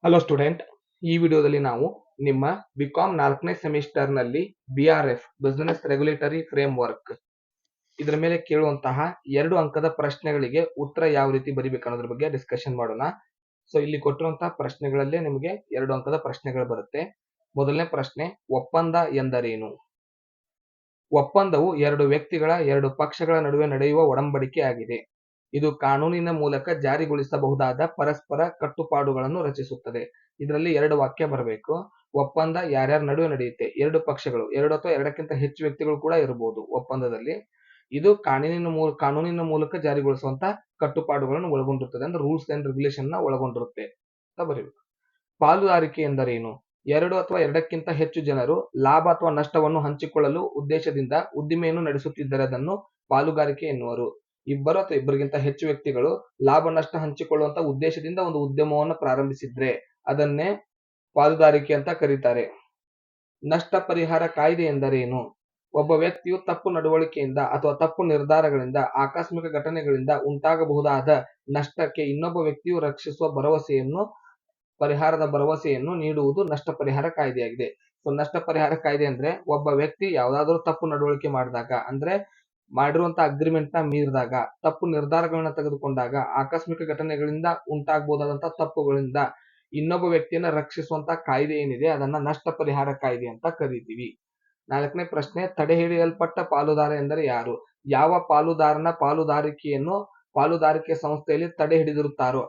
Hello student, ಈ ವಿಡಿಯೋದಲ್ಲಿ ನಾವು ನಿಮ್ಮ ಬಿಕಾಮ್ 4ನೇ ಸೆಮಿಸ್ಟರ್ನಲ್ಲಿ BRF ಬಿಸಿನೆಸ್ ರೆಗ್ಯುಲೇಟರಿ ಫ್ರೇಮ್ವರ್ಕ್ ಇದರ ಮೇಲೆ ಕೇಳುವಂತಹ 2 ಅಂಕದ ಪ್ರಶ್ನೆಗಳಿಗೆ ಉತ್ತರ ಯಾವ ರೀತಿ ಬರಿಬೇಕು ಅನ್ನೋದ್ರ ಬಗ್ಗೆ ಡಿಸ್ಕಷನ್ ಮಾಡೋಣ. ಸೊ ಇಲ್ಲಿ ಕೊಟ್ಟಿರುವಂತಹ ಪ್ರಶ್ನೆಗಳಲ್ಲೇ ನಿಮಗೆ 2 ಅಂಕದ ಪ್ರಶ್ನೆಗಳು ಬರುತ್ತೆ. ಮೊದಲನೇ ಪ್ರಶ್ನೆ, ಒಪ್ಪಂದ ಎಂದರೇನು? ಒಪ್ಪಂದವು 2 ವ್ಯಕ್ತಿಗಳ 2 ಪಕ್ಷಗಳ ನಡುವೆ ನಡೆಯುವ ಒಡಂಬಡಿಕೆ ಆಗಿದೆ. ಇದು ಕಾನೂನಿನ ಮೂಲಕ ಜಾರಿಗೊಳಿಸಬಹುದಾದ ಪರಸ್ಪರ ಕಟ್ಟುಪಾಡುಗಳನ್ನು ರಚಿಸುತ್ತದೆ. ಇದರಲ್ಲಿ 2 ವಾಕ್ಯ ಬರಬೇಕು. ಒಪ್ಪಂದ ಯಾರ್ಯಾರ ನಡುವೆ ನಡೆಯುತ್ತೆ? 2 ಪಕ್ಷಗಳು, 2 ಅಥವಾ 2ಕ್ಕಿಂತ ಹೆಚ್ಚು ವ್ಯಕ್ತಿಗಳು ಕೂಡ ಇರಬಹುದು ಒಪ್ಪಂದದಲ್ಲಿ. ಇದು ಕಾನೂನಿನ ಮೂಲಕ ಜಾರಿಗೊಳಿಸುವಂತ ಕಟ್ಟುಪಾಡುಗಳನ್ನು ಒಳಗೊಂಡಿರುತ್ತದೆ, ಅಂದ್ರೆ ರೂಲ್ಸ್ ಅಂಡ್ ರೆಗ್ಯುಲೇಷನ್ ನ ಒಳಗೊಂಡಿರುತ್ತೆ ಅಂತ ಬರೀಬೇಕು. ಪಾಲುದಾರಿಕೆ ಎಂದರೇನು? 2 ಅಥವಾ 2ಕ್ಕಿಂತ ಹೆಚ್ಚು ಜನರು ಲಾಭ ಅಥವಾ ನಷ್ಟವನ್ನು ಹಂಚಿಕೊಳ್ಳಲು ಉದ್ದೇಶದಿಂದ ಉದ್ದಿಮೆಯನ್ನು ನಡೆಸುತ್ತಿದ್ದರೆ ಅದನ್ನು ಪಾಲುಗಾರಿಕೆ ಎನ್ನುವರು. 2 ಅಥವಾ 2ಕ್ಕಿಂತ ಹೆಚ್ಚು ವ್ಯಕ್ತಿಗಳು ಲಾಭ ನಷ್ಟ ಹಂಚಿಕೊಳ್ಳುವಂತ ಉದ್ದೇಶದಿಂದ ಒಂದು ಉದ್ಯಮವನ್ನು ಪ್ರಾರಂಭಿಸಿದ್ರೆ ಅದನ್ನೇ ಪಾಲುದಾರಿಕೆ ಅಂತ ಕರೀತಾರೆ. ನಷ್ಟ ಪರಿಹಾರ ಕಾಯ್ದೆ ಎಂದರೇನು? ಒಬ್ಬ ವ್ಯಕ್ತಿಯು ತಪ್ಪು ನಡವಳಿಕೆಯಿಂದ ಅಥವಾ ತಪ್ಪು ನಿರ್ಧಾರಗಳಿಂದ, ಆಕಸ್ಮಿಕ ಘಟನೆಗಳಿಂದ ಉಂಟಾಗಬಹುದಾದ ನಷ್ಟಕ್ಕೆ ಇನ್ನೊಬ್ಬ ವ್ಯಕ್ತಿಯು ರಕ್ಷಿಸುವ ಪರಿಹಾರದ ಭರವಸೆಯನ್ನು ನೀಡುವುದು ನಷ್ಟ ಪರಿಹಾರ ಕಾಯ್ದೆಯಾಗಿದೆ. ಸೊ ನಷ್ಟ ಪರಿಹಾರ ಕಾಯ್ದೆ ಅಂದ್ರೆ ಒಬ್ಬ ವ್ಯಕ್ತಿ ಯಾವ್ದಾದ್ರು ತಪ್ಪು ನಡವಳಿಕೆ ಮಾಡಿದಾಗ, ಅಂದ್ರೆ ಮಾಡಿರುವಂತ ಅಗ್ರಿಮೆಂಟ್ ನ ಮೀರಿದಾಗ, ತಪ್ಪು ನಿರ್ಧಾರಗಳನ್ನ ತೆಗೆದುಕೊಂಡಾಗ, ಆಕಸ್ಮಿಕ ಘಟನೆಗಳಿಂದ ಉಂಟಾಗಬಹುದಾದಂತಹ ತಪ್ಪುಗಳಿಂದ ಇನ್ನೊಬ್ಬ ವ್ಯಕ್ತಿಯನ್ನ ರಕ್ಷಿಸುವಂತ ಕಾಯ್ದೆ ಏನಿದೆ ಅದನ್ನ ನಷ್ಟ ಪರಿಹಾರ ಕಾಯ್ದೆ ಅಂತ ಕರಿತೀವಿ. 4ನೇ ಪ್ರಶ್ನೆ, ತಡೆ ಹಿಡಿಯಲ್ಪಟ್ಟ ಪಾಲುದಾರ ಎಂದರೆ ಯಾರು? ಯಾವ ಪಾಲುದಾರನ ಪಾಲುದಾರಿಕೆ ಸಂಸ್ಥೆಯಲ್ಲಿ ತಡೆ ಹಿಡಿದಿರುತ್ತಾರೋ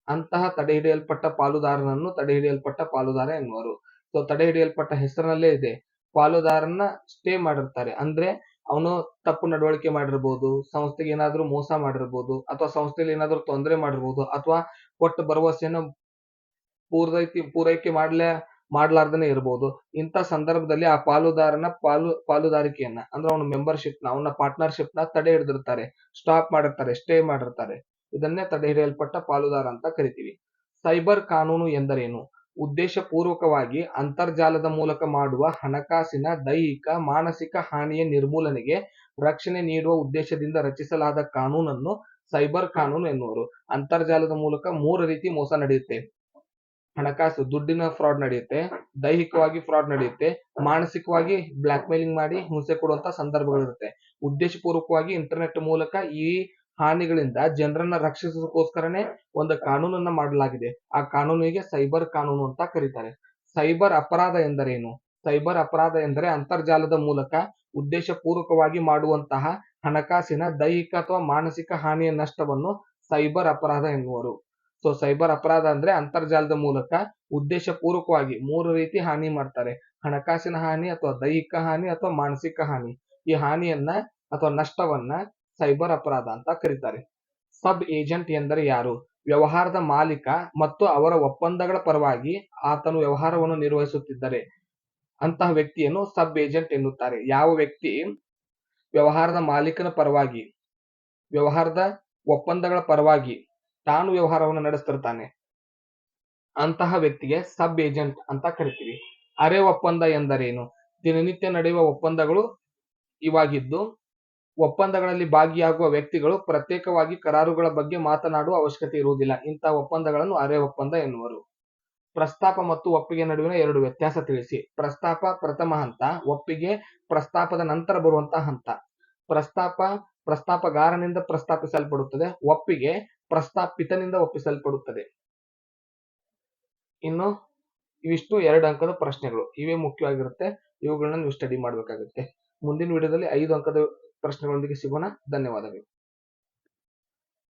ಅಂತಹ ತಡೆ ಹಿಡಿಯಲ್ಪಟ್ಟ ಪಾಲುದಾರನನ್ನು ತಡೆ ಹಿಡಿಯಲ್ಪಟ್ಟ ಪಾಲುದಾರ ಎನ್ನುವರು. ಸೊ ತಡೆ ಹಿಡಿಯಲ್ಪಟ್ಟ ಹೆಸರಿನಲ್ಲೇ ಇದೆ, ಪಾಲುದಾರನ ಸ್ಟೇ ಮಾಡಿರ್ತಾರೆ, ಅಂದ್ರೆ ಅವನು ತಪ್ಪು ನಡವಳಿಕೆ ಮಾಡಿರ್ಬೋದು, ಸಂಸ್ಥೆಗೆ ಏನಾದ್ರೂ ಮೋಸ ಮಾಡಿರ್ಬೋದು, ಅಥವಾ ಸಂಸ್ಥೆಯಲ್ಲಿ ಏನಾದ್ರೂ ತೊಂದರೆ ಮಾಡಿರ್ಬೋದು, ಅಥವಾ ಕೊಟ್ಟ ಭರವಸೆಯನ್ನು ಪೂರೈಕೆ ಮಾಡ್ಲಾರ್ದನೆ ಇರಬಹುದು. ಇಂಥ ಸಂದರ್ಭದಲ್ಲಿ ಆ ಪಾಲುದಾರನ ಪಾಲುದಾರಿಕೆಯನ್ನ, ಅಂದ್ರೆ ಅವನ ಮೆಂಬರ್ಶಿಪ್ ನ, ಅವನ ಪಾರ್ಟ್ನರ್ಶಿಪ್ ನ ತಡೆ ಹಿಡಿದಿರ್ತಾರೆ, ಸ್ಟಾಪ್ ಮಾಡಿರ್ತಾರೆ, ಸ್ಟೇ ಮಾಡಿರ್ತಾರೆ. ಇದನ್ನೇ ತಡೆ ಹಿಡಿಯಲ್ಪಟ್ಟ ಪಾಲುದಾರ ಅಂತ ಕರಿತೀವಿ. ಸೈಬರ್ ಕಾನೂನು ಎಂದರೇನು? ಉದ್ದೇಶ ಪೂರ್ವಕವಾಗಿ ಅಂತರ್ಜಾಲದ ಮೂಲಕ ಮಾಡುವ ಹಣಕಾಸಿನ, ದೈಹಿಕ, ಮಾನಸಿಕ ಹಾನಿಯ ನಿರ್ಮೂಲನೆಗೆ ರಕ್ಷಣೆ ನೀಡುವ ಉದ್ದೇಶದಿಂದ ರಚಿಸಲಾದ ಕಾನೂನನ್ನು ಸೈಬರ್ ಕಾನೂನು ಎನ್ನುವರು. ಅಂತರ್ಜಾಲದ ಮೂಲಕ 3 ರೀತಿ ಮೋಸ ನಡೆಯುತ್ತೆ. ಹಣಕಾಸು, ದುಡ್ಡಿನ ಫ್ರಾಡ್ ನಡೆಯುತ್ತೆ, ದೈಹಿಕವಾಗಿ ಫ್ರಾಡ್ ನಡೆಯುತ್ತೆ, ಮಾನಸಿಕವಾಗಿ ಬ್ಲಾಕ್ ಮೇಲಿಂಗ್ ಮಾಡಿ ಹಿಂಸೆ ಕೊಡುವಂತ ಸಂದರ್ಭಗಳಿರುತ್ತೆ. ಉದ್ದೇಶ ಪೂರ್ವಕವಾಗಿ ಇಂಟರ್ನೆಟ್ ಮೂಲಕ ಈ ಹಾನಿಗಳಿಂದ ಜನರನ್ನ ರಕ್ಷಿಸೋದಕ್ಕೋಸ್ಕರನೇ ಒಂದು ಕಾನೂನನ್ನ ಮಾಡಲಾಗಿದೆ. ಆ ಕಾನೂನಿಗೆ ಸೈಬರ್ ಕಾನೂನು ಅಂತ ಕರೀತಾರೆ. ಸೈಬರ್ ಅಪರಾಧ ಎಂದರೇನು? ಸೈಬರ್ ಅಪರಾಧ ಎಂದರೆ ಅಂತರ್ಜಾಲದ ಮೂಲಕ ಉದ್ದೇಶ ಪೂರ್ವಕವಾಗಿ ಮಾಡುವಂತಹ ಹಣಕಾಸಿನ, ದೈಹಿಕ ಅಥವಾ ಮಾನಸಿಕ ಹಾನಿಯ ನಷ್ಟವನ್ನು ಸೈಬರ್ ಅಪರಾಧ ಎನ್ನುವರು. ಸೊ ಸೈಬರ್ ಅಪರಾಧ ಅಂದ್ರೆ ಅಂತರ್ಜಾಲದ ಮೂಲಕ ಉದ್ದೇಶ ಪೂರ್ವಕವಾಗಿ 3 ರೀತಿ ಹಾನಿ ಮಾಡ್ತಾರೆ: ಹಣಕಾಸಿನ ಹಾನಿ, ಅಥವಾ ದೈಹಿಕ ಹಾನಿ, ಅಥವಾ ಮಾನಸಿಕ ಹಾನಿ. ಈ ಹಾನಿಯನ್ನ ಅಥವಾ ನಷ್ಟವನ್ನ ಸೈಬರ್ ಅಪರಾಧ ಅಂತ ಕರೀತಾರೆ. ಸಬ್ ಏಜೆಂಟ್ ಎಂದರೆ ಯಾರು? ವ್ಯವಹಾರದ ಮಾಲೀಕ ಮತ್ತು ಅವರ ಒಪ್ಪಂದಗಳ ಪರವಾಗಿ ಆತನು ವ್ಯವಹಾರವನ್ನು ನಿರ್ವಹಿಸುತ್ತಿದ್ದರೆ ಅಂತಹ ವ್ಯಕ್ತಿಯನ್ನು ಸಬ್ ಏಜೆಂಟ್ ಎನ್ನುತ್ತಾರೆ. ಯಾವ ವ್ಯಕ್ತಿ ವ್ಯವಹಾರದ ಮಾಲೀಕನ ಪರವಾಗಿ, ವ್ಯವಹಾರದ ಒಪ್ಪಂದಗಳ ಪರವಾಗಿ ತಾನು ವ್ಯವಹಾರವನ್ನು ನಡೆಸ್ತಿರ್ತಾನೆ ಅಂತಹ ವ್ಯಕ್ತಿಗೆ ಸಬ್ ಏಜೆಂಟ್ ಅಂತ ಕರಿತೀವಿ. ಅರೆ ಒಪ್ಪಂದ ಎಂದರೇನು? ದಿನನಿತ್ಯ ನಡೆಯುವ ಒಪ್ಪಂದಗಳು ಇವಾಗಿದ್ದು, ಒಪ್ಪಂದಗಳಲ್ಲಿ ಭಾಗಿಯಾಗುವ ವ್ಯಕ್ತಿಗಳು ಪ್ರತ್ಯೇಕವಾಗಿ ಕರಾರುಗಳ ಬಗ್ಗೆ ಮಾತನಾಡುವ ಅವಶ್ಯಕತೆ ಇರುವುದಿಲ್ಲ. ಇಂತಹ ಒಪ್ಪಂದಗಳನ್ನು ಅರೆ ಒಪ್ಪಂದ ಎನ್ನುವರು. ಪ್ರಸ್ತಾಪ ಮತ್ತು ಒಪ್ಪಿಗೆ ನಡುವಿನ 2 ವ್ಯತ್ಯಾಸ ತಿಳಿಸಿ. ಪ್ರಸ್ತಾಪ ಪ್ರಥಮ ಹಂತ, ಒಪ್ಪಿಗೆ ಪ್ರಸ್ತಾಪದ ನಂತರ ಬರುವಂತಹ ಹಂತ. ಪ್ರಸ್ತಾಪ ಪ್ರಸ್ತಾಪಗಾರನಿಂದ ಪ್ರಸ್ತಾಪಿಸಲ್ಪಡುತ್ತದೆ, ಒಪ್ಪಿಗೆ ಪ್ರಸ್ತಾಪಿತನಿಂದ ಒಪ್ಪಿಸಲ್ಪಡುತ್ತದೆ. ಇನ್ನು ಇವಿಷ್ಟು 2 ಅಂಕದ ಪ್ರಶ್ನೆಗಳು, ಇವೇ ಮುಖ್ಯವಾಗಿರುತ್ತೆ. ಇವುಗಳನ್ನ ನೀವು ಸ್ಟಡಿ ಮಾಡಬೇಕಾಗುತ್ತೆ. ಮುಂದಿನ ವಿಡಿಯೋದಲ್ಲಿ 5 ಅಂಕದ ಪ್ರಶ್ನೆಗಳೊಂದಿಗೆ ಸಿಗೋಣ. ಧನ್ಯವಾದಗಳು.